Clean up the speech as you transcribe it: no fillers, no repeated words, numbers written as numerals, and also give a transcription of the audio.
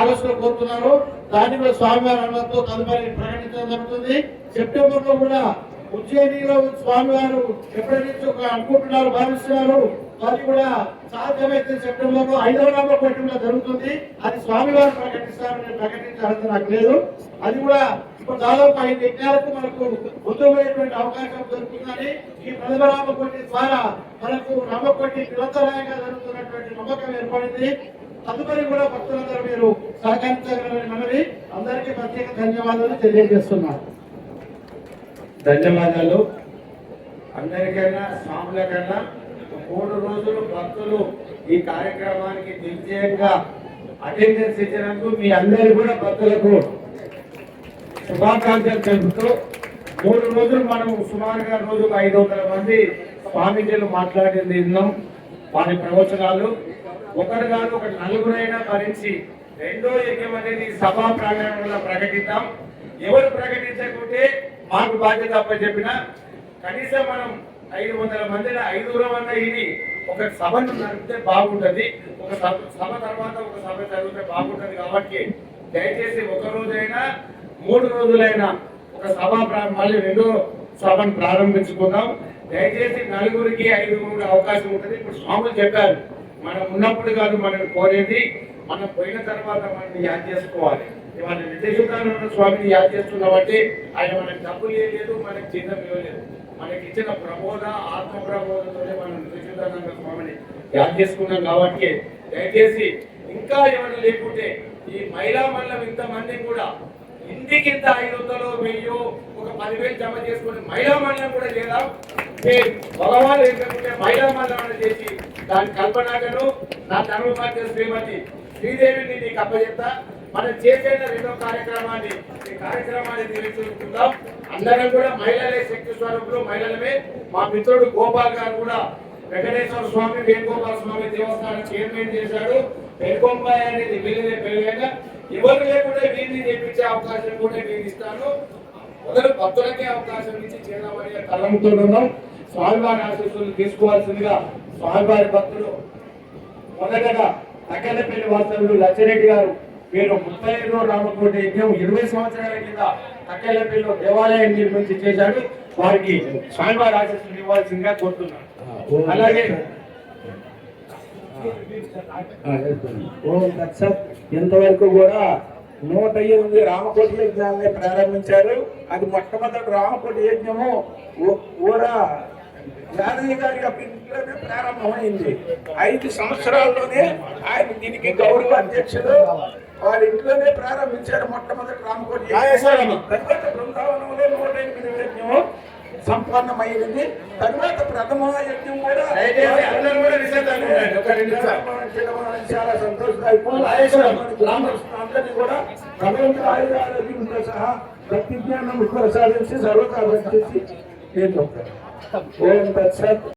ఆలోచన కోరుతున్నారు. దాన్ని కూడా స్వామివారి అనుమతితో తదుపరి ప్రకటించడం జరుగుతుంది. సెప్టెంబర్ లో కూడా ఉజ్జయినిలో స్వామివారు ఎప్పటి ఒక అనుకుంటున్నారు, భావిస్తున్నారు. అది కూడా సాధ్యమైతే సెప్టెంబర్ లో 5వ నవంబర్ పట్టిన జరుగుతుంది. అది స్వామివారు ప్రకటిస్తారని ప్రకటించాలని నాకు లేదు. అది కూడా ఇప్పుడు దాదాపు 5 యజ్ఞాలకు మనకు ముందుపోయేటువంటి అవకాశం దొరుకుతుందని ఈ ప్రథమ రామకోటి ద్వారా మనకు రామకోటి నిరంతరాయంగా జరుగుతున్నటువంటి నమ్మకం ఏర్పడింది. తదుపరి కూడా భక్తులందరూ మీరు సహకరించగలరని మనవి. అందరికీ ప్రత్యేక ధన్యవాదాలు తెలియజేస్తున్నారు. ధన్యవాదాలు. అందరికైనా స్వాములకైనా 3 రోజులు భక్తులు ఈ కార్యక్రమానికి నిర్జయంగా అటెండెన్స్ ఇచ్చినందుకు మీ అందరి కూడా భక్తులకు శుభాకాంక్షలు తెలుపుతూ 3 రోజులు మనం సుమారుగా రోజుకు 500 మంది స్వామీజీలు మాట్లాడింది విన్నాం. వారి ప్రవచనాలు ఒకరు కాదు, ఒక నలుగురైనా భరించి 2వ యజ్ఞం అనేది సభా ప్రాంగణంలో ప్రకటిద్దాం. ఎవరు ప్రకటించకుంటే మాకు బాధ్యత చెప్పిన కనీసం మనం 500 మందిని 500 మంది ఇది ఒక సభను నడిపితే బాగుంటది. ఒక సభ తర్వాత ఒక సభ జరిగితే బాగుంటది. కాబట్టి దయచేసి 1 రోజైనా 3 రోజులైనా ఒక సభ మళ్ళీ 2వ సభను ప్రారంభించుకుందాం. దయచేసి 4గురికి 5గురికి అవకాశం ఉంటుంది. ఇప్పుడు స్వాములు చెప్పారు, మనం ఉన్నప్పుడు కాదు మనం కోరేది, మనం పోయిన తర్వాత మనం యాద్ చేసుకోవాలి. ఇవాళ నిత్యశుద్ధానంద స్వామిని యాద్ చేస్తున్నామంటే ఆయన మనకి డబ్బులు లేదు, మనకి చిన్నం ఇవ్వలేదు. మనకి ఇచ్చిన ప్రబోధ ఆత్మ ప్రబోధతోనే మనం నిత్యశుద్ధానంద స్వామిని యాద్ చేసుకున్నాం. కాబట్టి దయచేసి ఇంకా ఎవరు లేకుంటే ఈ మహిళా మండలం ఇంతమంది కూడా ఇంటికి ఇంత 500 1000 ఒక 10,000 జమ చేసుకుని మహిళా మండలం కూడా చేద్దాం. భగవాన్ ఏంటంటే మహిళా మండలం చేసి దాని కల్పనను నా ధర్మపాత్ర శ్రీమతి శ్రీదేవిని నీకు అప్పచెప్తా. మనం చేసే 2వ కార్యక్రమాన్ని ఈ కార్యక్రమాన్ని నిర్వహించుకుందాం. అందరం కూడా మహిళలే శక్తి స్వరూపులు, మహిళలమే. మా మిత్రుడు గోపాల్ గారు కూడా వెంకటేశ్వర స్వామి వేణుగోపాల స్వామి దేవస్థానం చైర్మన్ చేశాడు. వెనుకొంబాయి అనేది వీళ్ళనే పెళ్ళగా ఎవరు లేకుంటే వీరిని చేపించే అవకాశం కూడా నేను ఇస్తాను. మొదలు భక్తులకే అవకాశం ఇచ్చి చేద్దామని తలంతో ఉన్నాం. స్వామివారి ఆశీస్సులు తీసుకోవాల్సిందిగా స్వామివారి భక్తులు మొదటగా అక్కలపల్లి వాస్తవులు లచ్చిరెడ్డి గారు మీరు 35వ రామకోటి యజ్ఞం 20 సంవత్సరాల కింద అక్కలపల్లిలో దేవాలయం నిర్మించి చేశాడు. వారికి స్వామివారి ఆశీస్సులు ఇవ్వాల్సిందిగా కోరుతున్నాను. అలాగే ఇంతవరకు కూడా 108 రామకోటి యజ్ఞాన్ని ప్రారంభించారు. అది మొట్టమొదటి రామకోటి యజ్ఞము ఊరా యాదయ్య గారి ఇంట్లోనే ప్రారంభమైంది. 5 సంవత్సరాల్లోనే ఆయన దీనికి గౌరవ అధ్యక్షుడు వారి ఇంట్లోనే ప్రారంభించారు మొట్టమొదటి రామకోటి తర్వాత బృందావనంలో 108 యజ్ఞము సంపన్నమైనది. తర్వాత ప్రథమ యజ్ఞం కూడా చాలా సంతోషదాయకం. అందరినీ కూడా భగవంతుడు ఆయుధారోగ్యంతో సహా భక్తి జ్ఞానం ప్రసాదించి సర్వకాలం చేసి నేను చెప్తాను. ఓం తత్సత్.